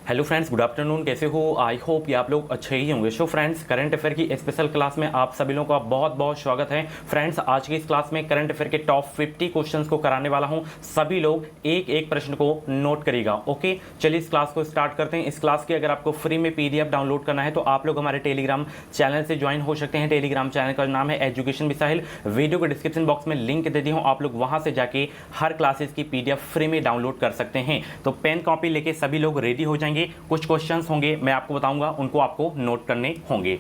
Hello friends, good afternoon. कैसे हो? I hope कि आप लोग अच्छे ही होंगे। सो फ्रेंड्स, करंट अफेयर की स्पेशल क्लास में आप सभी लोगों का बहुत बहुत स्वागत है। फ्रेंड्स, आज की इस क्लास में करंट अफेयर के टॉप 50 क्वेश्चंस को कराने वाला हूं। सभी लोग एक एक प्रश्न को नोट करिएगा। ओके, चलिए इस क्लास को स्टार्ट करते हैं। इस क्लास की अगर आपको फ्री में पीडीएफ डाउनलोड करना है तो आप लोग हमारे टेलीग्राम चैनल से ज्वाइन हो सकते हैं। टेलीग्राम चैनल का नाम है एजुकेशन मिसाइल। वीडियो के डिस्क्रिप्शन बॉक्स में लिंक दे दी हूँ, आप लोग वहां से जाके हर क्लासेस की पीडीएफ फ्री में डाउनलोड कर सकते हैं। तो पेन कॉपी लेके सभी लोग रेडी हो जाएंगे। कुछ क्वेश्चंस होंगे, मैं आपको बताऊंगा, उनको आपको नोट करने होंगे।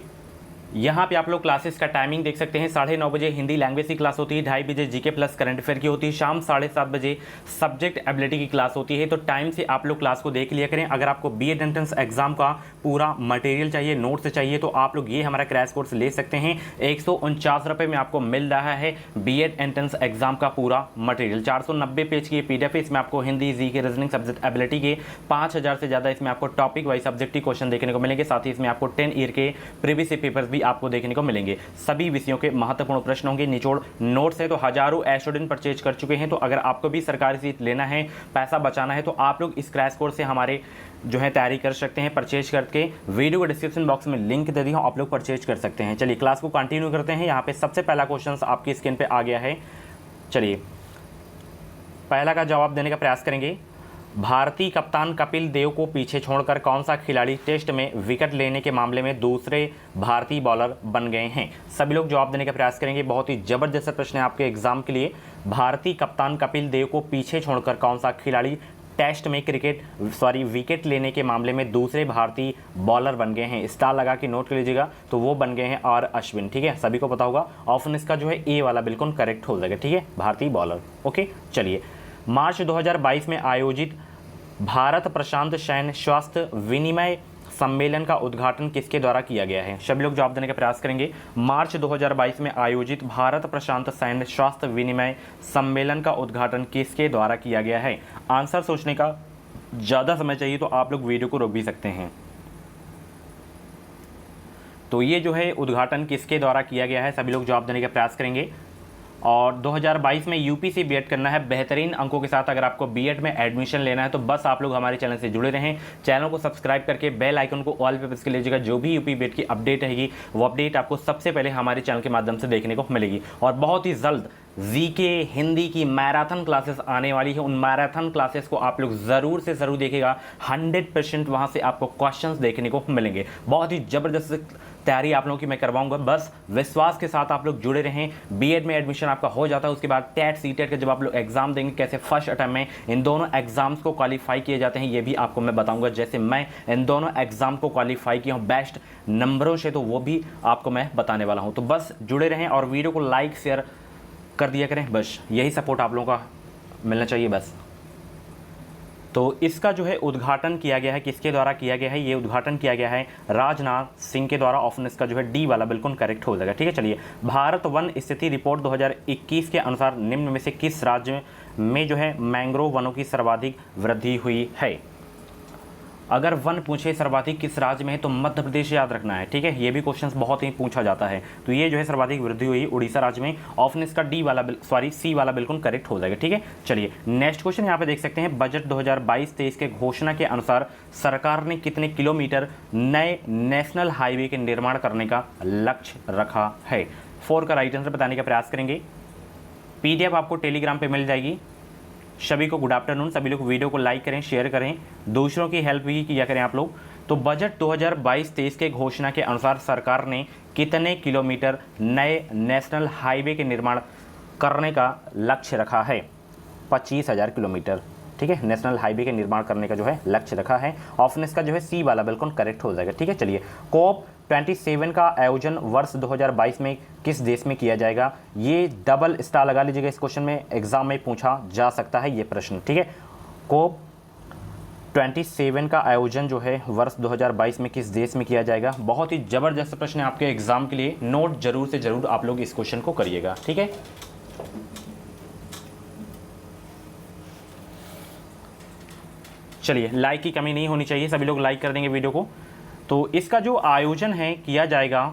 यहाँ पे आप लोग क्लासेस का टाइमिंग देख सकते हैं। 9:30 बजे हिंदी लैंग्वेज की क्लास होती है, 2:30 बजे जीके प्लस करंट अफेयर की होती है, शाम 7:30 बजे सब्जेक्ट एबिलिटी की क्लास होती है। तो टाइम से आप लोग क्लास को देख लिया करें। अगर आपको बीएड एंट्रेंस एग्जाम का पूरा मटेरियल चाहिए, नोट्स चाहिए, तो आप लोग ये हमारा क्रैश कोर्स ले सकते हैं। 149 रुपये में आपको मिल रहा है बीएड एंट्रेंस एग्जाम का पूरा मटेरियल। 490 पेज की पीडीएफ है। इसमें आपको Hindi, GK, reasoning, subject ability के 5000 से ज़्यादा इसमें आपको टॉपिक वाइज सब्जेक्टिव क्वेश्चन देखने को मिलेंगे। साथ ही इसमें आपको 10 ईयर के प्रीवियस पेपर्स भी आपको देखने को मिलेंगे। सभी विषयों के महत्वपूर्ण प्रश्न होंगे, निचोड़ नोट्स है। तो हजारों स्टूडेंट परचेज कर चुके हैं। तो अगर आपको भी सरकारी सीट लेना है, पैसा बचाना है, तो आप लोग इस क्रैश कोर्स से हमारे जो है तैयारी कर सकते हैं। परचेज करके वीडियो के डिस्क्रिप्शन बॉक्स में लिंक दे दी हूं, आप लोग परचेज कर सकते हैं। चलिए क्लास को कंटिन्यू करते हैं। यहाँ पे सबसे पहला क्वेश्चन आपकी स्क्रीन पे आ गया है। चलिए पहला का जवाब देने का प्रयास करेंगे। भारतीय कप्तान कपिल देव को पीछे छोड़कर कौन सा खिलाड़ी टेस्ट में विकेट लेने के मामले में दूसरे भारतीय बॉलर बन गए हैं? सभी लोग जवाब देने का प्रयास करेंगे। बहुत ही जबरदस्त प्रश्न है आपके एग्जाम के लिए। भारतीय कप्तान कपिल देव को पीछे छोड़कर कौन सा खिलाड़ी टेस्ट में विकेट लेने के मामले में दूसरे भारतीय बॉलर बन गए हैं? स्टार लगा के नोट कर लीजिएगा। तो वो बन गए हैं आर अश्विन। ठीक है, सभी को पता होगा। ऑप्शन इसका जो है ए वाला बिल्कुल करेक्ट हो जाएगा। ठीक है, भारतीय बॉलर। ओके, चलिए मार्च 2022 में आयोजित भारत प्रशांत सैन्य स्वास्थ्य विनिमय सम्मेलन का उद्घाटन किसके द्वारा किया गया है? सभी लोग जवाब देने का प्रयास करेंगे। मार्च 2022 में आयोजित भारत प्रशांत सैन्य स्वास्थ्य विनिमय सम्मेलन का उद्घाटन किसके द्वारा किया गया है? आंसर सोचने का ज़्यादा समय चाहिए तो आप लोग वीडियो को रोक भी सकते हैं। तो ये जो है उद्घाटन किसके द्वारा किया गया है? सभी लोग जवाब देने का प्रयास करेंगे। और 2022 में यूपी से बीएड करना है बेहतरीन अंकों के साथ। अगर आपको बीएड में एडमिशन लेना है तो बस आप लोग हमारे चैनल से जुड़े रहें। चैनल को सब्सक्राइब करके बेल आइकन को ऑल पे प्रेस कर लीजिएगा। जो भी यूपी बीएड की अपडेट रहेगी वो अपडेट आपको सबसे पहले हमारे चैनल के माध्यम से देखने को मिलेगी। और बहुत ही जल्द जीके हिंदी की मैराथन क्लासेस आने वाली है। उन मैराथन क्लासेस को आप लोग ज़रूर से ज़रूर देखिएगा। 100% वहाँ से आपको क्वेश्चंस देखने को मिलेंगे। बहुत ही ज़बरदस्त तैयारी आप लोगों की मैं करवाऊंगा। बस विश्वास के साथ आप लोग जुड़े रहें। बीएड में एडमिशन आपका हो जाता है, उसके बाद टेट सीटेट का जब आप लोग एग्जाम देंगे, कैसे फर्स्ट अटेम्प्ट में इन दोनों एग्जाम्स को क्वालिफाई किए जाते हैं ये भी आपको मैं बताऊंगा। जैसे मैं इन दोनों एग्जाम को क्वालिफाई किया हूँ बेस्ट नंबरों से, तो वो भी आपको मैं बताने वाला हूँ। तो बस जुड़े रहें और वीडियो को लाइक शेयर कर दिया करें। बस यही सपोर्ट आप लोगों का मिलना चाहिए बस। तो इसका जो है उद्घाटन किया गया है, किसके द्वारा किया गया है? ये उद्घाटन किया गया है राजनाथ सिंह के द्वारा। ऑप्शन इसका जो है डी वाला बिल्कुल करेक्ट हो जाएगा। ठीक है, चलिए भारत वन स्थिति रिपोर्ट 2021 के अनुसार निम्न में से किस राज्य में जो है मैंग्रोव वनों की सर्वाधिक वृद्धि हुई है? अगर वन पूछे सर्वाधिक किस राज्य में है तो मध्य प्रदेश याद रखना है। ठीक है, ये भी क्वेश्चन बहुत ही पूछा जाता है। तो ये जो है सर्वाधिक वृद्धि हुई उड़ीसा राज्य में। ऑप्शन इसका सी वाला बिल्कुल करेक्ट हो जाएगा। ठीक है, चलिए नेक्स्ट क्वेश्चन यहाँ पे देख सकते हैं। बजट 2022-23 के घोषणा के अनुसार सरकार ने कितने किलोमीटर नए नेशनल हाईवे के निर्माण करने का लक्ष्य रखा है? 4 का राइट आंसर बताने का प्रयास करेंगे। पीडीएफ आपको टेलीग्राम पे मिल जाएगी। सभी को गुड आफ्टरनून। सभी लोग वीडियो को लाइक करें, शेयर करें, दूसरों की हेल्प भी किया करें आप लोग। तो बजट 2022-23 के घोषणा के अनुसार सरकार ने कितने किलोमीटर नए नेशनल हाईवे के निर्माण करने का लक्ष्य रखा है? 25,000 किलोमीटर। ठीक है, नेशनल हाईवे के निर्माण करने का जो है लक्ष्य रखा है। ऑप्शन इसका जो है सी वाला बिल्कुल करेक्ट हो जाएगा। ठीक है, चलिए कोप 27 का आयोजन वर्ष 2022 में किस देश में किया जाएगा? ये डबल स्टार लगा लीजिएगा। इस क्वेश्चन में एग्जाम में पूछा जा सकता है ये प्रश्न। ठीक है, कोप 27 का आयोजन जो है वर्ष 2022 में किस देश में किया जाएगा? बहुत ही जबरदस्त प्रश्न है आपके एग्जाम के लिए। नोट जरूर से जरूर आप लोग इस क्वेश्चन को करिएगा। ठीक है, चलिए लाइक की कमी नहीं होनी चाहिए, सभी लोग लाइक कर देंगे वीडियो को। तो इसका जो आयोजन है किया जाएगा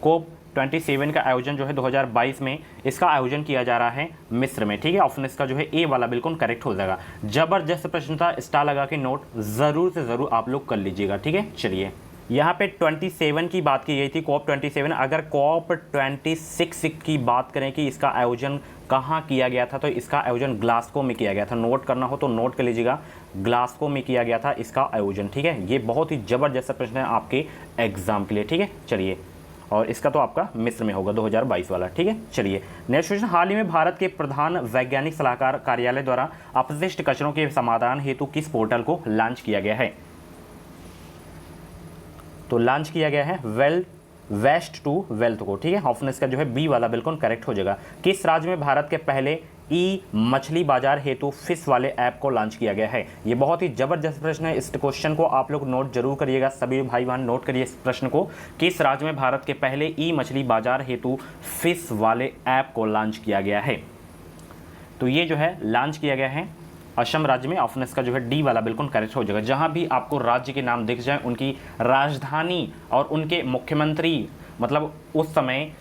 कोप 27 का आयोजन जो है 2022 में इसका आयोजन किया जा रहा है मिस्र में, ठीक है। ऑप्शन इसका जो है ए वाला बिल्कुल करेक्ट हो जाएगा। जबरदस्त प्रश्न था, स्टार लगा के नोट ज़रूर से ज़रूर आप लोग कर लीजिएगा, ठीक है। चलिए यहाँ पे 27 की बात की गई थी, COP 27। अगर COP 26 की बात करें कि इसका आयोजन कहाँ किया गया था, तो इसका आयोजन ग्लासगो में किया गया था। नोट करना हो तो नोट कर लीजिएगा, ग्लासगो में किया गया था इसका आयोजन, ठीक है। ये बहुत ही ज़बरदस्त प्रश्न है आपके एग्जाम के लिए, ठीक है। चलिए, और इसका तो आपका मिस्र में होगा 2022 वाला, ठीक है। चलिए नेक्स्ट क्वेश्चन, हाल ही में भारत के प्रधान वैज्ञानिक सलाहकार कार्यालय द्वारा अपशिष्ट कचरों के समाधान हेतु किस पोर्टल को लॉन्च किया गया है? तो लॉन्च किया गया है वेस्ट टू वेल्थ को, ठीक है। ऑप्शन इसका जो है बी वाला बिल्कुल करेक्ट हो जाएगा। किस राज्य में भारत के पहले ई मछली बाजार हेतु फिश वाले ऐप को लॉन्च किया गया है? ये बहुत ही जबरदस्त प्रश्न है, इस क्वेश्चन को आप लोग नोट जरूर करिएगा, सभी भाई बहन नोट करिए इस प्रश्न को। किस राज्य में भारत के पहले ई मछली बाजार हेतु फिश वाले ऐप को लॉन्च किया गया है? तो ये जो है लॉन्च किया गया है असम राज्य में। ऑप्शन इसका जो है डी वाला बिल्कुल करेक्ट हो जाएगा। जहां भी आपको राज्य के नाम दिख जाए, उनकी राजधानी और उनके मुख्यमंत्री, मतलब उस समय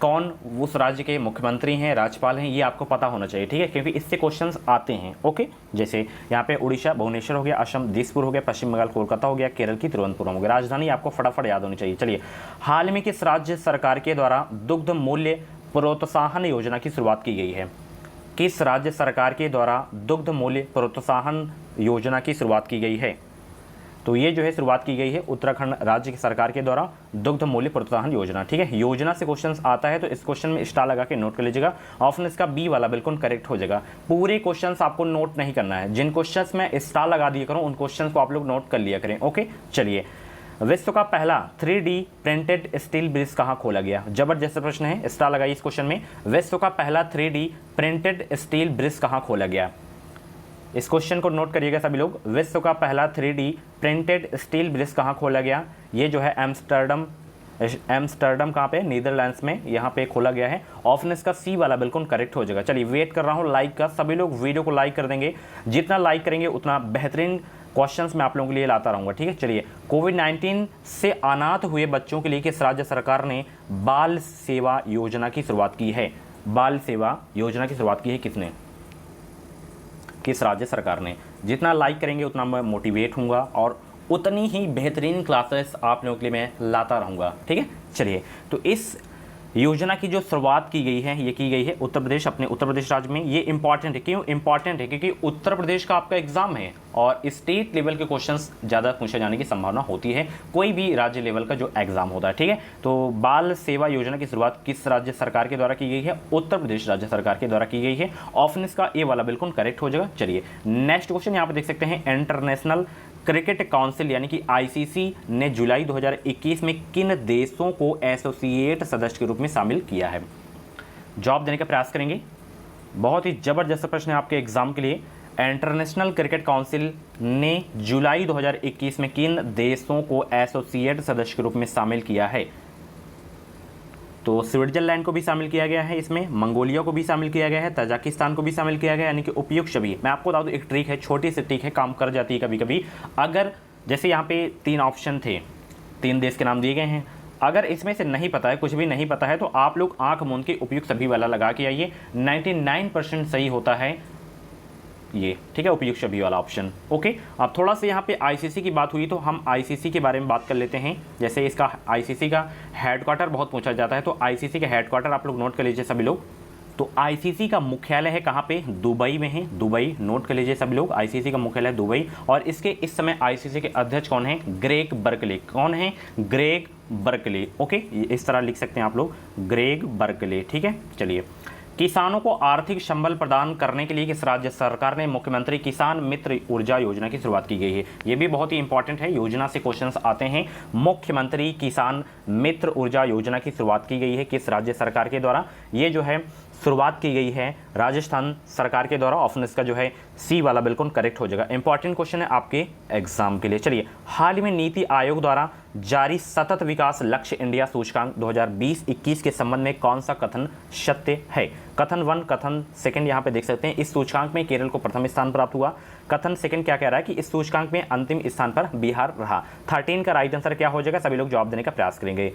कौन उस राज्य के मुख्यमंत्री हैं, राज्यपाल हैं, ये आपको पता होना चाहिए, ठीक है, क्योंकि इससे क्वेश्चंस आते हैं। ओके, जैसे यहाँ पे उड़ीसा भुवनेश्वर हो गया, असम दिसपुर हो गया, पश्चिम बंगाल कोलकाता हो गया, केरल की तिरुवनंतपुरम हो गया। राजधानी आपको फटाफट याद होनी चाहिए। चलिए, हाल में किस राज्य सरकार के द्वारा दुग्ध मूल्य प्रोत्साहन योजना की शुरुआत की गई है? किस राज्य सरकार के द्वारा दुग्ध मूल्य प्रोत्साहन योजना की शुरुआत की गई है? तो ये जो है शुरुआत की गई है उत्तराखंड राज्य की सरकार के द्वारा दुग्ध मूल्य प्रोत्साहन योजना, ठीक है। योजना से क्वेश्चंस आता है तो इस क्वेश्चन में स्टार लगा के नोट कर लीजिएगा। ऑप्शन इसका बी वाला बिल्कुल करेक्ट हो जाएगा। पूरे क्वेश्चंस आपको नोट नहीं करना है, जिन क्वेश्चंस में स्टार लगा दिया करूँ उन क्वेश्चंस को आप लोग नोट कर लिया करें। ओके, चलिए, विश्व का पहला 3D प्रिंटेड स्टील ब्रिज कहाँ खोला गया? जबरदस्त प्रश्न है, स्टार लगाइए इस क्वेश्चन में। विश्व का पहला 3D प्रिंटेड स्टील ब्रिज कहाँ खोला गया? इस क्वेश्चन को नोट करिएगा सभी लोग। विश्व का पहला 3D प्रिंटेड स्टील ब्रिज कहाँ खोला गया? ये जो है एम्स्टर्डम कहाँ पे? नीदरलैंड्स में यहाँ पे खोला गया है। ऑप्शन इसका सी वाला बिल्कुल करेक्ट हो जाएगा। चलिए, वेट कर रहा हूँ लाइक का, सभी लोग वीडियो को लाइक कर देंगे। जितना लाइक करेंगे उतना बेहतरीन क्वेश्चंस मैं आप लोगों के लिए लाता रहूँगा, ठीक है। चलिए, कोविड-19 से अनाथ हुए बच्चों के लिए किस राज्य सरकार ने बाल सेवा योजना की शुरुआत की है? बाल सेवा योजना की शुरुआत की है किसने? किस राज्य सरकार ने? जितना लाइक करेंगे उतना मैं मोटिवेट होऊंगा और उतनी ही बेहतरीन क्लासेस आप लोगों के लिए मैं लाता रहूँगा, ठीक है। चलिए, तो इस योजना की जो शुरुआत की गई है, ये की गई है उत्तर प्रदेश, अपने उत्तर प्रदेश राज्य में। ये इंपॉर्टेंट है, क्यों इंपॉर्टेंट है? क्योंकि उत्तर प्रदेश का आपका एग्जाम है और स्टेट लेवल के क्वेश्चंस ज़्यादा पूछे जाने की संभावना होती है, कोई भी राज्य लेवल का जो एग्जाम होता है, ठीक है। तो बाल सेवा योजना की शुरुआत किस राज्य सरकार के द्वारा की गई है? उत्तर प्रदेश राज्य सरकार के द्वारा की गई है। ऑप्शन इसका ए वाला बिल्कुल करेक्ट हो जाएगा। चलिए, नेक्स्ट क्वेश्चन यहाँ पर देख सकते हैं, इंटरनेशनल क्रिकेट काउंसिल यानी कि आईसीसी ने जुलाई 2021 में किन देशों को एसोसिएट सदस्य के रूप में शामिल किया है? जवाब देने का प्रयास करेंगे। बहुत ही जबरदस्त प्रश्न है आपके एग्जाम के लिए। इंटरनेशनल क्रिकेट काउंसिल ने जुलाई 2021 में किन देशों को एसोसिएट सदस्य के रूप में शामिल किया है? तो स्विट्जरलैंड को भी शामिल किया गया है इसमें, मंगोलिया को भी शामिल किया गया है, तजाकिस्तान को भी शामिल किया गया, यानी कि उपयुक्त सभी। मैं आपको बता दूं एक ट्रिक है, छोटी सी ट्रिक है, काम कर जाती है कभी कभी। अगर जैसे यहाँ पे 3 ऑप्शन थे, 3 देश के नाम दिए गए हैं, अगर इसमें से नहीं पता है, कुछ भी नहीं पता है, तो आप लोग आंख मूंद के उपयुक्त सभी वाला लगा के आइए। 99% सही होता है ये, ठीक है, उपयुक्त सभी वाला ऑप्शन। ओके, अब थोड़ा सा यहाँ पे आईसीसी की बात हुई तो हम आईसीसी के बारे में बात कर लेते हैं। जैसे इसका आईसीसी का हेडक्वार्टर बहुत पूछा जाता है, तो आईसीसी का हेडक्वार्टर आप लोग नोट कर लीजिए सभी लोग। तो आईसीसी का मुख्यालय है कहाँ पे? दुबई में है, दुबई, नोट कर लीजिए सभी लोग। आईसीसी का मुख्यालय दुबई, और इसके इस समय आईसीसी के अध्यक्ष कौन है? Greg Berkeley. कौन है? Greg Berkeley. ओके, इस तरह लिख सकते हैं आप लोग, ग्रेग बर्कले, ठीक है। चलिए, किसानों को आर्थिक संबल प्रदान करने के लिए किस राज्य सरकार ने मुख्यमंत्री किसान मित्र ऊर्जा योजना की शुरुआत की गई है? ये भी बहुत ही इंपॉर्टेंट है, योजना से क्वेश्चंस आते हैं। मुख्यमंत्री किसान मित्र ऊर्जा योजना की शुरुआत की गई है किस राज्य सरकार के द्वारा? ये जो है शुरुआत की गई है राजस्थान सरकार के द्वारा। ऑप्शन इसका जो है सी वाला बिल्कुल करेक्ट हो जाएगा। इंपॉर्टेंट क्वेश्चन है आपके एग्जाम के लिए। चलिए, हाल ही में नीति आयोग द्वारा जारी सतत विकास लक्ष्य इंडिया सूचकांक 2020-21 के संबंध में कौन सा कथन सत्य है? कथन 1, कथन सेकंड यहाँ पे देख सकते हैं। इस सूचकांक में केरल को प्रथम स्थान प्राप्त हुआ। कथन सेकंड क्या कह रहा है कि इस सूचकांक में अंतिम स्थान पर बिहार रहा। 13 का राइट आंसर क्या हो जाएगा? सभी लोग जवाब देने का प्रयास करेंगे।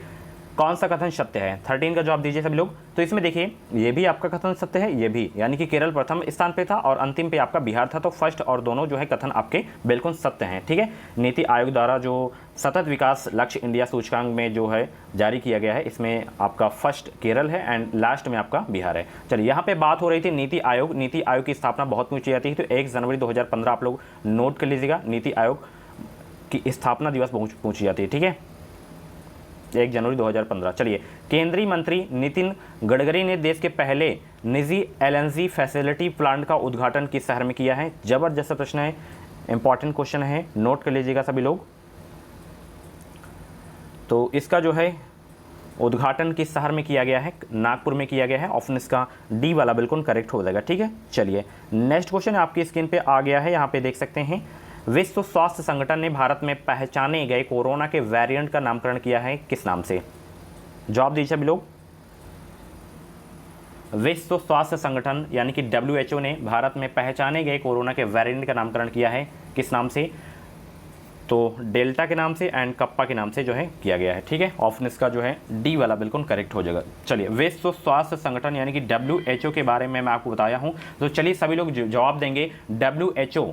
कौन सा कथन सत्य है? 13 का जवाब दीजिए सभी लोग। तो इसमें देखिए ये भी आपका कथन सत्य है, ये भी, यानी कि केरल प्रथम स्थान पे था और अंतिम पे आपका बिहार था। तो फर्स्ट और दोनों जो है कथन आपके बिल्कुल सत्य हैं, ठीक है। नीति आयोग द्वारा जो सतत विकास लक्ष्य इंडिया सूचकांक में जो है जारी किया गया है, इसमें आपका फर्स्ट केरल है एंड लास्ट में आपका बिहार है। चलिए, यहाँ पे बात हो रही थी नीति आयोग। नीति आयोग की स्थापना बहुत पूछी जाती है, तो 1 जनवरी 2015 आप लोग नोट कर लीजिएगा, नीति आयोग की स्थापना दिवस पूछी जाती है, ठीक है, 1 जनवरी 2015। चलिए, केंद्रीय मंत्री नितिन गडकरी ने देश के पहले निजी एलएनजी फैसिलिटी प्लांट का उद्घाटन किस शहर में किया है? जबरदस्त प्रश्न है, इंपॉर्टेंट क्वेश्चन है, नोट कर लीजिएगा सभी लोग। तो इसका जो है उद्घाटन किस शहर में किया गया है? नागपुर में किया गया है। ऑप्शन इसका डी वाला बिल्कुल करेक्ट हो जाएगा, ठीक है। चलिए, नेक्स्ट क्वेश्चन आपकी स्क्रीन पे आ गया है, यहाँ पे देख सकते हैं। विश्व स्वास्थ्य संगठन ने भारत में पहचाने गए कोरोना के वेरिएंट का नामकरण किया है किस नाम से? जवाब दीजिए अभी लोग। विश्व स्वास्थ्य संगठन यानी कि WHO ने भारत में पहचाने गए कोरोना के वेरिएंट का नामकरण किया है किस नाम से? तो डेल्टा के नाम से एंड कप्पा के नाम से जो है किया गया है, ठीक है। ऑप्शन इसका जो है डी वाला बिल्कुल करेक्ट हो जाएगा। चलिए, विश्व स्वास्थ्य संगठन यानी कि WHO के बारे में मैं आपको बताया हूँ। तो चलिए सभी लोग जवाब देंगे, WHO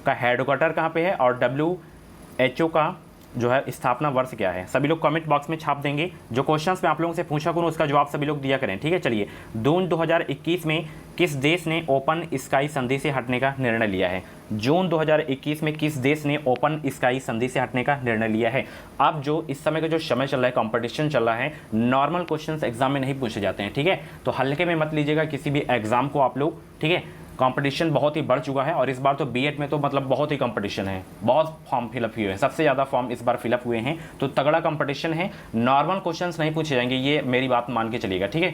का हेडक्वार्टर कहाँ पे है और WHO का जो है स्थापना वर्ष क्या है? सभी लोग कमेंट बॉक्स में छाप देंगे। जो क्वेश्चंस मैं आप लोगों से पूछा करूँ उसका जवाब सभी लोग दिया करें, ठीक है। चलिए, जून 2021 में किस देश ने ओपन स्काई संधि से हटने का निर्णय लिया है? जून 2021 में किस देश ने ओपन स्काई संधि से हटने का निर्णय लिया है? अब जो इस समय का जो समय चल रहा है, कंपटीशन चल रहा है, नॉर्मल क्वेश्चंस एग्जाम में नहीं पूछे जाते हैं, ठीक है। तो हल्के में मत लीजिएगा किसी भी एग्जाम को आप लोग, ठीक है। कंपटीशन बहुत ही बढ़ चुका है और इस बार तो बीएड में तो मतलब बहुत ही कंपटीशन है, बहुत फॉर्म फिलअप हुए हैं, सबसे ज़्यादा फॉर्म इस बार फिलअप हुए हैं। तो तगड़ा कंपटीशन है, नॉर्मल क्वेश्चंस नहीं पूछे जाएंगे, ये मेरी बात मान के चलिएगा, ठीक है।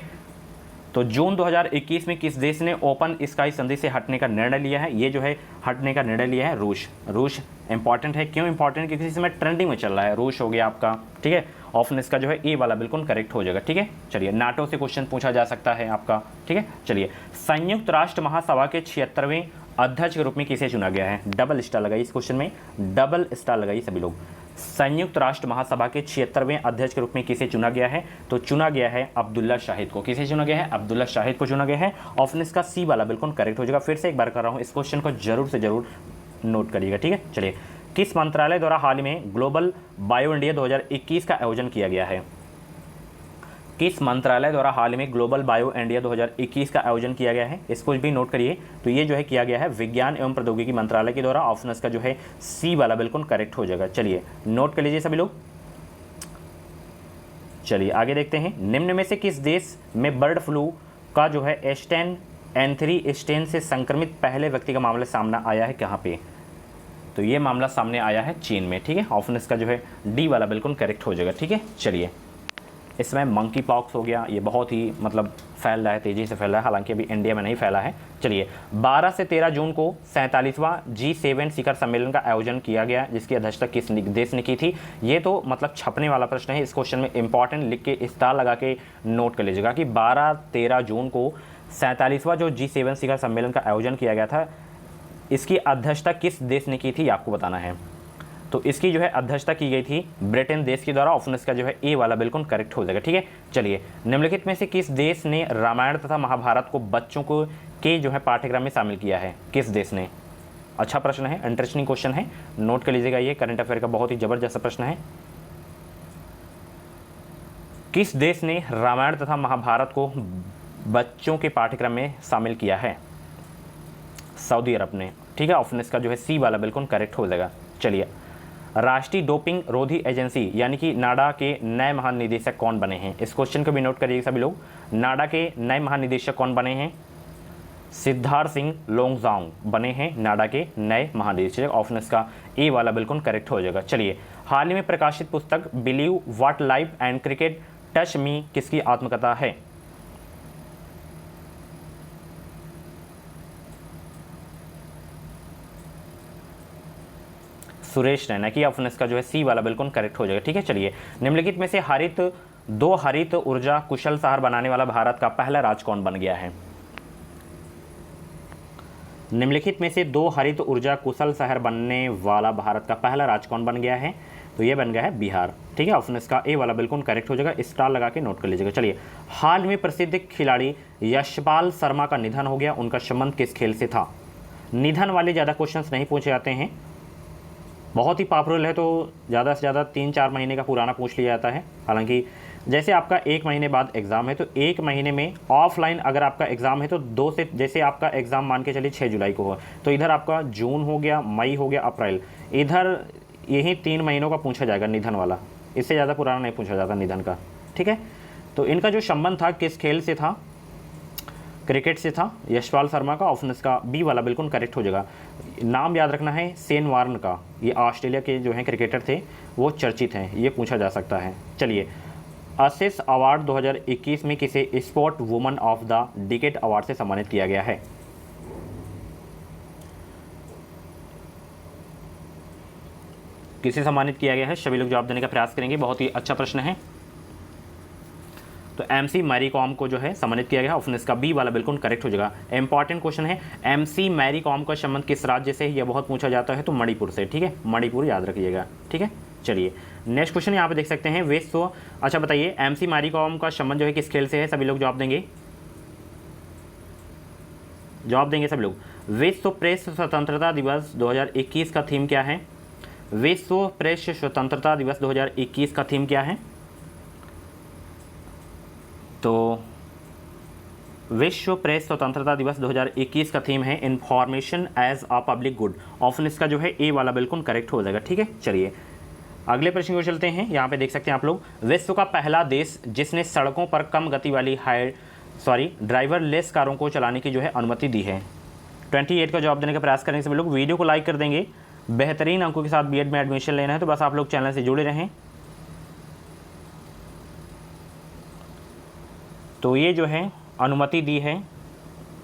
तो जून 2021 में किस देश ने ओपन स्काई संधि से हटने का निर्णय लिया है? ये जो है हटने का निर्णय लिया है रूस। रूस इंपॉर्टेंट है, क्यों इंपॉर्टेंट? क्योंकि इस समय ट्रेंडिंग में चल रहा है, रूस हो गया आपका, ठीक है। ऑप्शन इसका जो है ए वाला बिल्कुल करेक्ट हो जाएगा, ठीक है। चलिए, नाटो से क्वेश्चन पूछा जा सकता है आपका, ठीक है। चलिए, संयुक्त राष्ट्र महासभा के 76वें अध्यक्ष के रूप में किसे चुना गया है? डबल स्टार लगाइए इस क्वेश्चन में, डबल स्टार लगाइए सभी लोग। संयुक्त राष्ट्र महासभा के 76वें अध्यक्ष के रूप में किसे चुना गया है? तो चुना गया है अब्दुल्ला शाहिद को। किसे चुना गया है? अब्दुल्ला शाहिद को चुना गया है। ऑप्शन इसका सी वाला बिल्कुल करेक्ट हो जाएगा। फिर से एक बार कर रहा हूँ, इस क्वेश्चन को जरूर से जरूर नोट करिएगा, ठीक है। चलिए, किस मंत्रालय द्वारा हाल ही में ग्लोबल बायो इंडिया 2021 का आयोजन किया गया है? किस मंत्रालय द्वारा हाल में ग्लोबल बायो इंडिया 2021 का आयोजन किया गया है? इसको भी नोट करिए। तो ये जो है किया गया है विज्ञान एवं प्रौद्योगिकी मंत्रालय के द्वारा। ऑप्शन इसका जो है सी वाला बिल्कुल करेक्ट हो जाएगा। चलिए, नोट कर लीजिए सभी लोग। चलिए आगे देखते हैं। निम्न में से किस देश में बर्ड फ्लू का जो है H1N3 स्ट्रेन से संक्रमित पहले व्यक्ति का मामला सामने आया है? कहाँ पे? तो ये मामला सामने आया है चीन में, ठीक है। ऑप्शन इसका जो है डी वाला बिल्कुल करेक्ट हो जाएगा, ठीक है। चलिए, इसमें मंकी पॉक्स हो गया, ये बहुत ही मतलब फैल रहा है, तेज़ी से फैल रहा है, हालांकि अभी इंडिया में नहीं फैला है। चलिए, 12 से 13 जून को 47वां G7 शिखर सम्मेलन का आयोजन किया गया, जिसकी अध्यक्षता किस देश ने की थी? ये तो मतलब छपने वाला प्रश्न है, इस क्वेश्चन में इंपॉर्टेंट लिख के स्टार लगा के नोट कर लीजिएगा कि 12-13 जून को 47वां जो G7 शिखर सम्मेलन का आयोजन किया गया था, इसकी अध्यक्षता किस देश ने की थी आपको बताना है। तो इसकी जो है अध्यक्षता की गई थी ब्रिटेन देश के द्वारा। ऑप्शन इसका जो है ए वाला बिल्कुल करेक्ट हो जाएगा, ठीक है। चलिए, निम्नलिखित में से किस देश ने रामायण तथा महाभारत को बच्चों को के जो है पाठ्यक्रम में शामिल किया है? किस देश ने? अच्छा प्रश्न है, इंटरेस्टिंग क्वेश्चन है, नोट कर लीजिएगा। ये करंट अफेयर का बहुत ही जबरदस्त प्रश्न है। किस देश ने रामायण तथा महाभारत को बच्चों के पाठ्यक्रम में शामिल किया है? सऊदी अरब ने, ठीक है। ऑप्शन इसका जो है सी वाला बिल्कुल करेक्ट हो जाएगा। चलिए, राष्ट्रीय डोपिंग रोधी एजेंसी यानी कि नाडा के नए महानिदेशक कौन बने हैं? इस क्वेश्चन को भी नोट करिए सभी लोग। नाडा के नए महानिदेशक कौन बने हैं? सिद्धार्थ सिंह लोंगजांग बने हैं नाडा के नए महानिदेशक। ऑप्शन इसका ए वाला बिल्कुल करेक्ट हो जाएगा। चलिए, हाल ही में प्रकाशित पुस्तक believe what life and cricket touch me किसकी आत्मकथा है? सुरेश रैना की। ऑप्शन इसका जो है सी वाला बिल्कुल करेक्ट हो जाएगा, ठीक है। चलिए, निम्नलिखित में से हरित ऊर्जा कुशल शहर बनाने वाला भारत का पहला राज्य कौन बन गया है? निम्नलिखित में से 2 हरित ऊर्जा कुशल शहर बनने वाला भारत का पहला राज्य कौन बन गया है? तो ये बन गया है बिहार। ठीक है, ऑप्शन इसका ए वाला बिल्कुल करेक्ट हो जाएगा, स्टार लगा के नोट कर लीजिएगा। चलिए, हाल में प्रसिद्ध खिलाड़ी यशपाल शर्मा का निधन हो गया, उनका संबंध किस खेल से था? निधन वाले ज़्यादा क्वेश्चंस नहीं पूछे जाते हैं, बहुत ही पॉपुलर है तो ज़्यादा से ज़्यादा 3-4 महीने का पुराना पूछ लिया जाता है। हालांकि जैसे आपका 1 महीने बाद एग्ज़ाम है तो 1 महीने में ऑफलाइन अगर आपका एग्ज़ाम है तो 2 से, जैसे आपका एग्ज़ाम मान के चलिए 6 जुलाई को हो, तो इधर आपका जून हो गया, मई हो गया, अप्रैल, इधर यही 3 महीनों का पूछा जाएगा निधन वाला, इससे ज़्यादा पुराना नहीं पूछा जाता निधन का। ठीक है, तो इनका जो संबंध था किस खेल से था? क्रिकेट से था, यशपाल शर्मा का। ऑप्शन इसका बी वाला बिल्कुल करेक्ट हो जाएगा। नाम याद रखना है शेन वार्न का, ये ऑस्ट्रेलिया के जो हैं क्रिकेटर थे, वो चर्चित हैं, ये पूछा जा सकता है। चलिए, एसेस अवार्ड 2021 में किसे sport woman of the decade award से सम्मानित किया गया है? किसे सम्मानित किया गया है? सभी लोग जवाब देने का प्रयास करेंगे, बहुत ही अच्छा प्रश्न है। तो एमसी मैरी कॉम को जो है सम्मानित किया गया, ऑप्शन इसका बी वाला बिल्कुल करेक्ट हो जाएगा। इंपॉर्टेंट क्वेश्चन है, एमसी मैरी कॉम का संबंध किस राज्य से है? यह बहुत पूछा जाता है, तो मणिपुर से। ठीक है, मणिपुर याद रखिएगा। ठीक है, चलिए नेक्स्ट क्वेश्चन यहाँ पे देख सकते हैं, विश्व, अच्छा बताइए एमसी मैरी कॉम का संबंध जो है किस खेल से है? सभी लोग जवाब देंगे, जवाब देंगे सभी लोग। विश्व प्रेस स्वतंत्रता दिवस 2021 का थीम क्या है? विश्व प्रेस स्वतंत्रता दिवस 2021 का थीम क्या है? तो विश्व प्रेस स्वतंत्रता दिवस 2021 का थीम है information as a public good. Option इसका जो है ए वाला बिल्कुल करेक्ट हो जाएगा। ठीक है, चलिए अगले प्रश्न को चलते हैं। यहाँ पे देख सकते हैं आप लोग, विश्व का पहला देश जिसने सड़कों पर कम गति वाली ड्राइवरलेस कारों को चलाने की जो है अनुमति दी है। 28 का जवाब देने का प्रयास करेंगे सभी लोग, वीडियो को लाइक कर देंगे। बेहतरीन अंकों के साथ बीएड में एडमिशन लेना है तो बस आप लोग चैनल से जुड़े रहें। तो ये जो है अनुमति दी है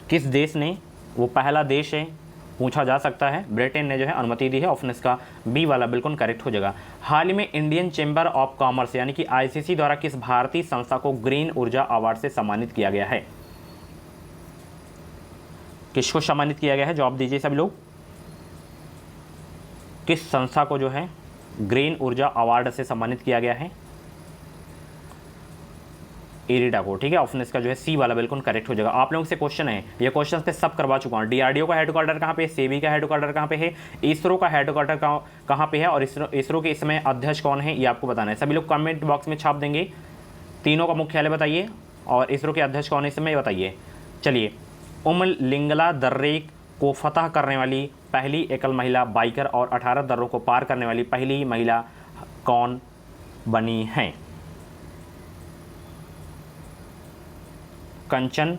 किस देश ने? वो पहला देश है, पूछा जा सकता है, ब्रिटेन ने जो है अनुमति दी है। ऑप्शन इसका बी वाला बिल्कुल करेक्ट हो जाएगा। हाल ही में इंडियन चैम्बर ऑफ कॉमर्स यानी कि आईसीसी द्वारा किस भारतीय संस्था को ग्रीन ऊर्जा अवार्ड से सम्मानित किया गया है? किसको सम्मानित किया गया है? जवाब दीजिए सभी लोग, किस संस्था को जो है ग्रीन ऊर्जा अवार्ड से सम्मानित किया गया है? इरिडा को। ठीक है, ऑप्शन इसका जो है सी वाला बिल्कुल करेक्ट हो जाएगा। आप लोगों से क्वेश्चन है, ये क्वेश्चन पे सब करवा चुका हूँ। डीआरडीओ का हेडक्वार्टर कहाँ पे है? सेबी का हेडक्वार्टर कहाँ पे है? इसरो का हेडक्वार्टर कहाँ पे है? और इसरो के इसमें अध्यक्ष कौन है, ये आपको बताना है। सभी लोग कमेंट बॉक्स में छाप देंगे, तीनों का मुख्यालय बताइए और इसरो के अध्यक्ष कौन है इसमें बताइए। चलिए, लिंगला दर्रे को फतह करने वाली पहली एकल महिला बाइकर और 18 दर्रों को पार करने वाली पहली महिला कौन बनी है? कंचन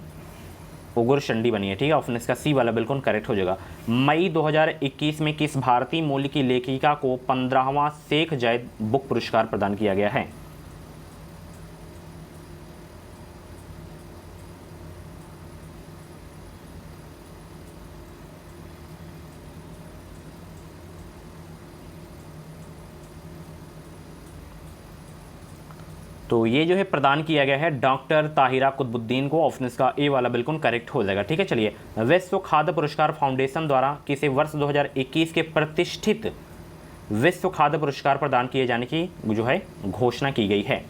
उगुरशंडी बनी है। ठीक है, ऑप्शन इसका सी वाला बिल्कुल करेक्ट हो जाएगा। मई 2021 में किस भारतीय मूल की लेखिका को 15वां शेख जायद बुक पुरस्कार प्रदान किया गया है? तो ये जो है प्रदान किया गया है डॉक्टर ताहिरा कुतुबुद्दीन को। ऑप्शन इसका ए वाला बिल्कुल करेक्ट हो जाएगा। ठीक है, चलिए विश्व खाद्य पुरस्कार फाउंडेशन द्वारा किसे वर्ष 2021 के प्रतिष्ठित विश्व खाद्य पुरस्कार प्रदान किए जाने की जो है घोषणा की गई है?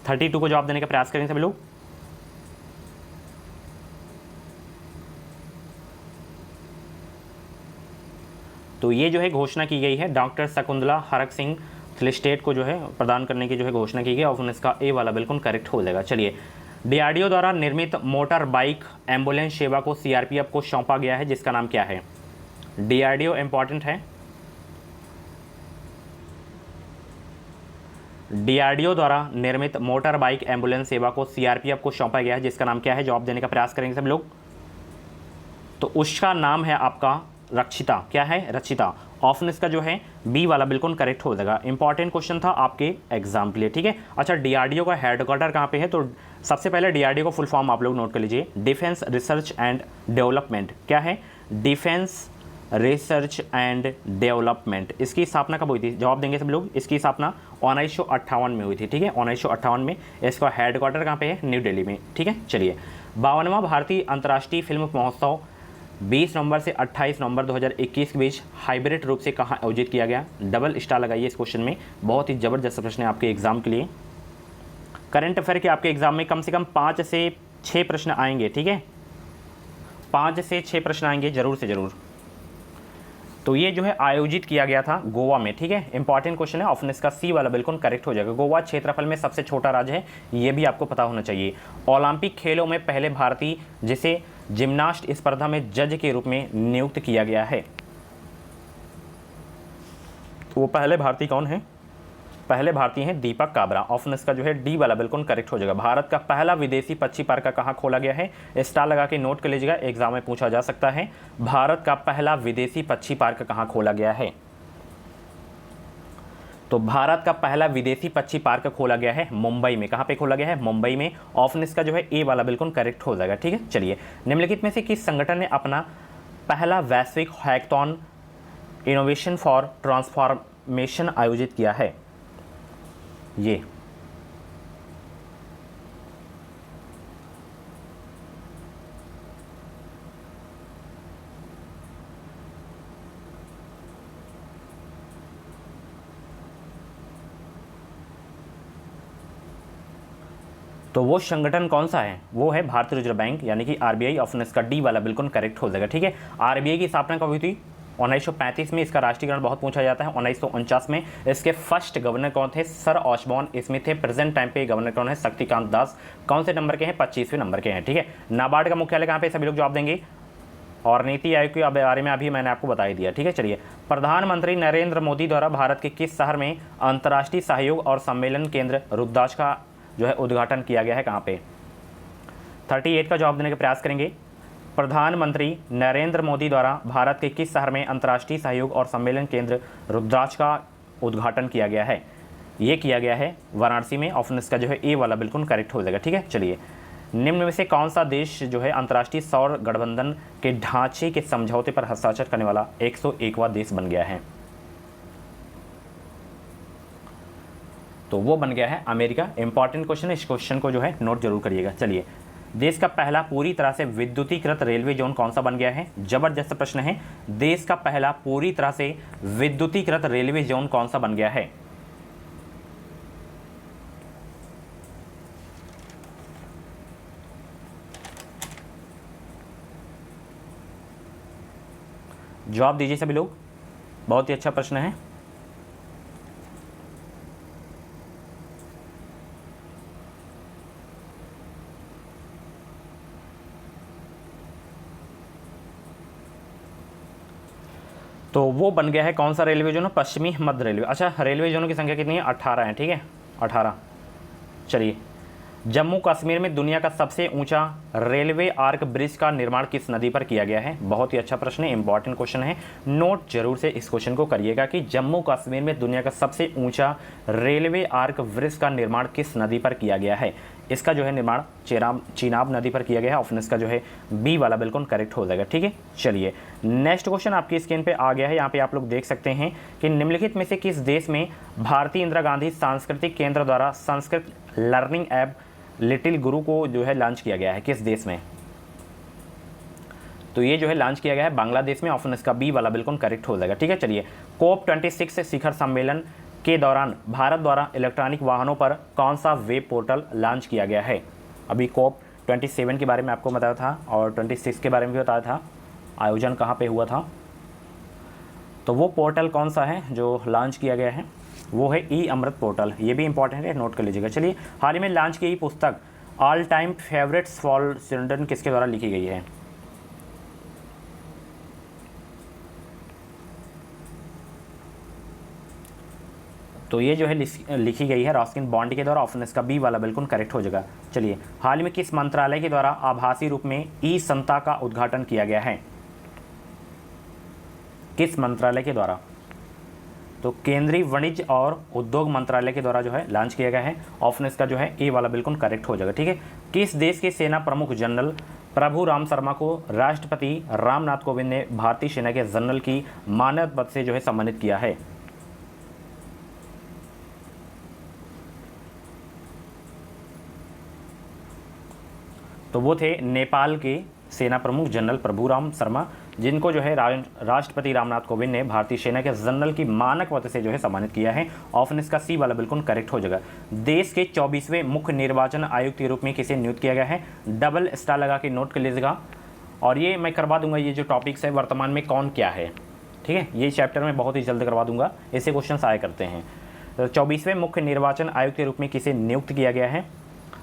32 को जवाब देने का प्रयास करेंगे सभी लोग। तो ये जो है घोषणा की गई है डॉक्टर शकुंतला हरक सिंह स्टेट को जो है प्रदान करने की जो है घोषणा की गई। ऑप्शन इसका ए वाला बिल्कुल करेक्ट हो जाएगा। चलिए, डीआरडीओ द्वारा निर्मित मोटर बाइक एम्बुलेंस सेवा को सीआरपीएफ को सौंपा गया है, जिसका नाम क्या है? डीआरडीओ इंपॉर्टेंट है। डीआरडीओ द्वारा निर्मित मोटर बाइक एम्बुलेंस सेवा को सीआरपीएफ को सौंपा गया है, जिसका नाम क्या है? जवाब देने का प्रयास करेंगे सब लोग। तो उसका नाम है आपका रक्षिता। क्या है? रक्षिता। ऑप्शन इसका जो है बी वाला बिल्कुल करेक्ट हो जाएगा। इंपॉर्टेंट क्वेश्चन था आपके एग्जाम के लिए। ठीक है, अच्छा डीआरडीओ का हेडक्वार्टर कहाँ पे है? तो सबसे पहले डीआरडीओ का फुल फॉर्म आप लोग नोट कर लीजिए, डिफेंस रिसर्च एंड डेवलपमेंट। क्या है? Defence research and development. इसकी स्थापना कब हुई थी? जवाब देंगे सब लोग। इसकी स्थापना 1958 में हुई थी। ठीक है, 1958 में। इसका हेडक्वार्टर कहाँ पे है? न्यू दिल्ली में। ठीक है, चलिए 52वां भारतीय अंतर्राष्ट्रीय फिल्म महोत्सव 20 नवंबर से 28 नवंबर 2021 के बीच हाइब्रिड रूप से कहाँ आयोजित किया गया? डबल स्टार लगाइए इस क्वेश्चन में, बहुत ही ज़बरदस्त प्रश्न है आपके एग्जाम के लिए। करंट अफेयर के आपके एग्जाम में कम से कम 5 से 6 प्रश्न आएंगे, ठीक है, 5 से 6 प्रश्न आएंगे जरूर से ज़रूर। तो ये जो है आयोजित किया गया था गोवा में, ठीक है, इंपॉर्टेंट क्वेश्चन है, ऑप्शन इसका सी वाला बिल्कुल करेक्ट हो जाएगा। गोवा क्षेत्रफल में सबसे छोटा राज्य है, ये भी आपको पता होना चाहिए। ओलंपिक खेलों में पहले भारतीय जिसे जिम्नास्ट स्पर्धा में जज के रूप में नियुक्त किया गया है, तो वो पहले भारतीय कौन है? पहले भारतीय हैं दीपक काबरा। ऑप्शन इसका जो है डी वाला बिल्कुल करेक्ट हो जाएगा। भारत का पहला विदेशी पक्षी पार्क कहाँ खोला गया है? स्टार लगा के नोट कर लीजिएगा, एग्जाम में पूछा जा सकता है। भारत का पहला विदेशी पक्षी पार्क कहाँ खोला गया है? तो भारत का पहला विदेशी पक्षी पार्क खोला गया है मुंबई में। कहाँ पे खोला गया है? मुंबई में। ऑप्शन इसका जो है ए वाला बिल्कुल करेक्ट हो जाएगा, ठीक है। चलिए, निम्नलिखित में से किस संगठन ने अपना पहला वैश्विक हैकाथॉन इनोवेशन फॉर ट्रांसफॉर्मेशन आयोजित किया है? ये तो वो संगठन कौन सा है? वो है भारतीय रिजर्व बैंक यानी कि आरबीआई। ऑप्शन इसका डी वाला बिल्कुल करेक्ट हो जाएगा, ठीक है। आरबीआई की स्थापना कब हुई थी? 1935 में। इसका राष्ट्रीयकरण बहुत पूछा जाता है। 1949 में। इसके फर्स्ट गवर्नर कौन थे? सर ऑशबॉर्न स्मिथ थे। प्रेजेंट टाइम पे गवर्नर कौन है? शक्तिकांत दास। कौन से नंबर के हैं? 25वें नंबर के हैं, ठीक है। नाबार्ड का मुख्यालय कहाँ पे? सभी लोग जवाब देंगे। और नीति आयोग के बारे में अभी मैंने आपको बता ही दिया, ठीक है। चलिए, प्रधानमंत्री नरेंद्र मोदी द्वारा भारत के किस शहर में अंतर्राष्ट्रीय सहयोग और सम्मेलन केंद्र रुद्रदास का जो है उद्घाटन किया गया है? कहाँ पे? 38 का जवाब देने का प्रयास करेंगे। प्रधानमंत्री नरेंद्र मोदी द्वारा भारत के किस शहर में अंतर्राष्ट्रीय सहयोग और सम्मेलन केंद्र रुद्रदास का उद्घाटन किया गया है? ये किया गया है वाराणसी में। ऑप्शन इसका जो है ए वाला बिल्कुल करेक्ट हो जाएगा, ठीक है। चलिए, निम्न में से कौन सा देश जो है अंतर्राष्ट्रीय सौर गठबंधन के ढांचे के समझौते पर हस्ताक्षर करने वाला 101वां देश बन गया है? तो वो बन गया है अमेरिका। इंपॉर्टेंट क्वेश्चन है, इस क्वेश्चन को जो है नोट जरूर करिएगा। चलिए, देश का पहला पूरी तरह से विद्युतीकृत रेलवे जोन कौन सा बन गया है? जबरदस्त प्रश्न है। देश का पहला पूरी तरह से विद्युतीकृत रेलवे जोन कौन सा बन गया है? जवाब दीजिए सभी लोग, बहुत ही अच्छा प्रश्न है। तो वो बन गया है कौन सा रेलवे जोन? पश्चिमी मध्य रेलवे। अच्छा, रेलवे जोनों की संख्या कितनी है? 18 है, ठीक है, 18। चलिए, जम्मू कश्मीर में दुनिया का सबसे ऊंचा रेलवे आर्क ब्रिज का निर्माण किस नदी पर किया गया है? बहुत ही अच्छा प्रश्न है, इंपॉर्टेंट क्वेश्चन है। नोट जरूर से इस क्वेश्चन को करिएगा कि जम्मू कश्मीर में दुनिया का सबसे ऊंचा रेलवे आर्क ब्रिज का निर्माण किस नदी पर किया गया है? इसका जो है निर्माण चीनाब नदी पर किया गया है। ऑप्शन इसका जो है बी वाला बिल्कुल करेक्ट हो जाएगा, ठीक है। चलिए, नेक्स्ट क्वेश्चन आपकी स्क्रीन पे आ गया है। यहाँ पे आप लोग देख सकते हैं कि निम्नलिखित में से किस देश में भारतीय इंदिरा गांधी सांस्कृतिक केंद्र द्वारा संस्कृत लर्निंग ऐप लिटिल गुरु को जो है लॉन्च किया गया है? किस देश में? तो ये जो है लॉन्च किया गया है बांग्लादेश में। ऑप्शन इसका बी वाला बिल्कुल करेक्ट हो जाएगा, ठीक है। चलिए, COP26 शिखर सम्मेलन के दौरान भारत द्वारा इलेक्ट्रॉनिक वाहनों पर कौन सा वेब पोर्टल लॉन्च किया गया है? अभी COP27 के बारे में आपको बताया था और 26 के बारे में भी बताया था, आयोजन कहाँ पे हुआ था। तो वो पोर्टल कौन सा है जो लॉन्च किया गया है? वो है ई अमृत पोर्टल। ये भी इंपॉर्टेंट है, नोट कर लीजिएगा। चलिए, हाल ही में लॉन्च की पुस्तक all time favourites for children किसके द्वारा लिखी गई है? तो ये जो है लिखी गई है रस्किन बॉन्ड के द्वारा। ऑप्शन इसका बी वाला बिल्कुल करेक्ट हो जाएगा। चलिए, हाल ही में किस मंत्रालय के द्वारा आभासी रूप में ई संता का उद्घाटन किया गया है? किस मंत्रालय के द्वारा? तो केंद्रीय वाणिज्य और उद्योग मंत्रालय के द्वारा जो है लॉन्च किया गया है। ऑप्शन इसका जो है ए वाला बिल्कुल करेक्ट हो जाएगा, ठीक है। किस देश के सेना प्रमुख जनरल प्रभु राम शर्मा को राष्ट्रपति रामनाथ कोविंद ने भारतीय सेना के जनरल की मानद पद से जो है सम्मानित किया है? तो वो थे नेपाल के सेना प्रमुख जनरल प्रभुराम शर्मा, जिनको जो है राष्ट्रपति रामनाथ कोविंद ने भारतीय सेना के जनरल की मानक पद से जो है सम्मानित किया है। ऑप्शन इसका सी वाला बिल्कुल करेक्ट हो जाएगा। देश के 24वें मुख्य निर्वाचन आयुक्त के रूप में किसे नियुक्त किया गया है? डबल स्टार लगा के नोट कर लीजिएगा। और ये मैं करवा दूंगा, ये जो टॉपिक्स है वर्तमान में कौन क्या है, ठीक है, ये चैप्टर में बहुत ही जल्द करवा दूंगा, ऐसे क्वेश्चन आया करते हैं। तो 24वें मुख्य निर्वाचन आयुक्त के रूप में किसे नियुक्त किया गया है?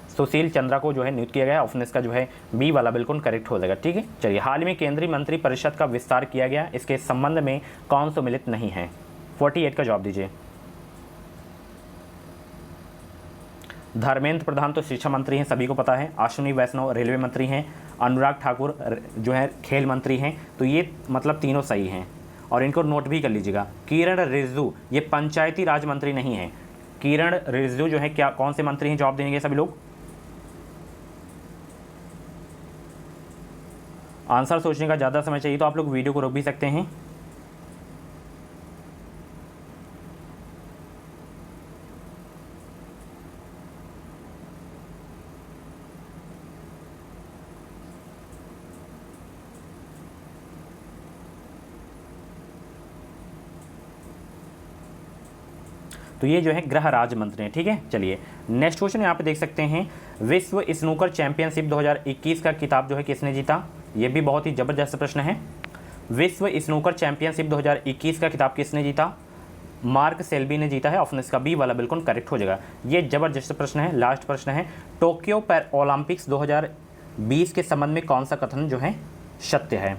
सुशील चंद्रा को जो है नियुक्त किया गया है। ऑप्शन इसका जो है बी वाला बिल्कुल करेक्ट हो जाएगा, ठीक है। चलिए, हाल में केंद्रीय मंत्री परिषद का विस्तार किया गया, इसके संबंध में कौन सम्मिलित नहीं है? 48 का जवाब दीजिए। धर्मेंद्र प्रधान तो शिक्षा मंत्री हैं, सभी को पता है। अश्विनी वैष्णव रेलवे मंत्री हैं। अनुराग ठाकुर जो है खेल मंत्री हैं। तो ये मतलब तीनों सही हैं और इनको नोट भी कर लीजिएगा। किरण रिजिजू ये पंचायती राज मंत्री नहीं है। किरण रिजिजू जो है क्या कौन से मंत्री हैं? जवाब देंगे सभी लोग। आंसर सोचने का ज़्यादा समय चाहिए तो आप लोग वीडियो को रोक भी सकते हैं। तो ये जो है गृह राज्य मंत्री हैं, ठीक है। चलिए, नेक्स्ट क्वेश्चन यहाँ पे देख सकते हैं। विश्व स्नूकर चैंपियनशिप 2021 का खिताब जो है किसने जीता? ये भी बहुत ही जबरदस्त प्रश्न है। विश्व स्नूकर चैंपियनशिप 2021 का खिताब किसने जीता? मार्क सेल्बी ने जीता है। ऑप्शन इसका बी वाला बिल्कुल करेक्ट हो जाएगा। ये जबरदस्त प्रश्न है। लास्ट प्रश्न है, टोक्यो पैरा ओलंपिक्स 2020 के संबंध में कौन सा कथन जो है सत्य है?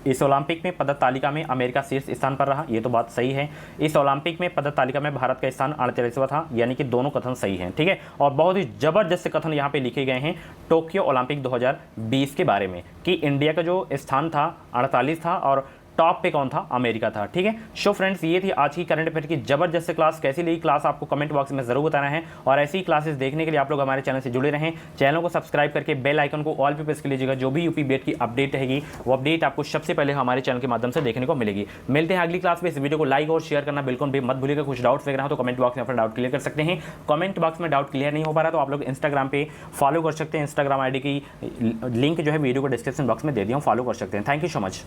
इस ओलंपिक में पदक तालिका में अमेरिका शीर्ष स्थान पर रहा, ये तो बात सही है। इस ओलंपिक में पदक तालिका में भारत का स्थान 48वां था, यानी कि दोनों कथन सही हैं, ठीक है। और बहुत ही जबरदस्त कथन यहाँ पे लिखे गए हैं टोक्यो ओलंपिक 2020 के बारे में कि इंडिया का जो स्थान था 48 था और टॉप पे कौन था? अमेरिका था, ठीक है। सो फ्रेंड्स, ये थी आज की करंट अफेयर की जबरदस्त क्लास। कैसी लगी क्लास आपको कमेंट बॉक्स में जरूर बताना है और ऐसी ही क्लासेस देखने के लिए आप लोग हमारे चैनल से जुड़े रहें। चैनल को सब्सक्राइब करके बेल आइकन को ऑल पे प्रेस कर लीजिएगा। जो भी यूपी बीएड की अपडेट रहेगी वो अपडेट आपको सबसे पहले हमारे चैनल के माध्यम से देखने को मिलेगी। मिलते हैं अगली क्लास में। इस वीडियो को लाइक और शेयर करना बिल्कुल भी मत भूलिएगा। कुछ डाउट्स वगैरह हो तो कमेंट बॉक्स में अपना डाउट क्लियर कर सकते हैं। कमेंट बॉक्स में डाउट क्लियर नहीं हो पा रहा तो आप लोग इंस्टाग्राम पे फॉलो कर सकते हैं। इंस्टाग्राम ID की लिंक जो है वीडियो को डिस्क्रिप्शन बॉक्स में दे दिया हूँ, फॉलो कर सकते हैं। Thank you so much.